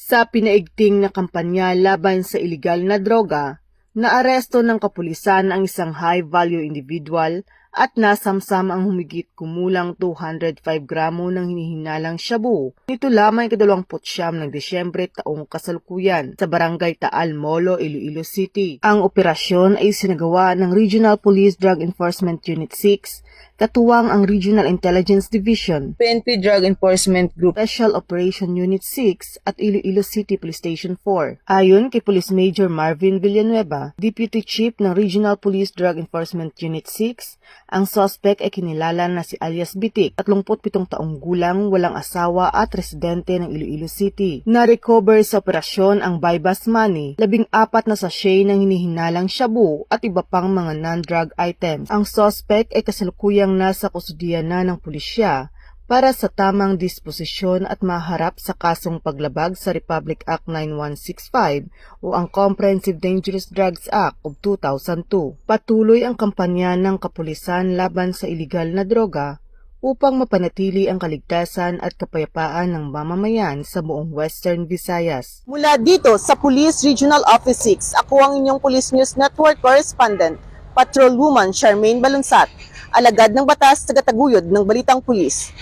Sa pinaigting na kampanya laban sa ilegal na droga, naaresto ng kapulisan ang isang high-value individual at nasamsam ang humigit kumulang 205 gramo ng hinihinalang shabu. Nito lamang 29 ng Disyembre taong kasalukuyan sa Barangay Taal Molo, Iloilo City. Ang operasyon ay sinagawa ng Regional Police Drug Enforcement Unit 6, katuwang ang Regional Intelligence Division, PNP Drug Enforcement Group, Special Operation Unit 6 at Iloilo City Police Station 4. Ayon kay Police Major Marvin Villanueva, Deputy Chief ng Regional Police Drug Enforcement Unit 6, ang suspect ay kinilala na si alias Bitik, 37 taong gulang, walang asawa at residente ng Iloilo City. Na-recover sa operasyon ang buy-bust money, 14 na sachet ng hinihinalang shabu at iba pang mga non-drug items. Ang suspect ay kasalukuyang nasa kustudiya na ng pulisya para sa tamang disposisyon at maharap sa kasong paglabag sa Republic Act 9165 o ang Comprehensive Dangerous Drugs Act of 2002. Patuloy ang kampanya ng kapulisan laban sa ilegal na droga upang mapanatili ang kaligtasan at kapayapaan ng mamamayan sa buong Western Visayas. Mula dito sa Police Regional Office 6, ako ang inyong Police News Network Correspondent, Patrolwoman Charmaine Balunsat, alagad ng batas, tagataguyod ng Balitang Pulis.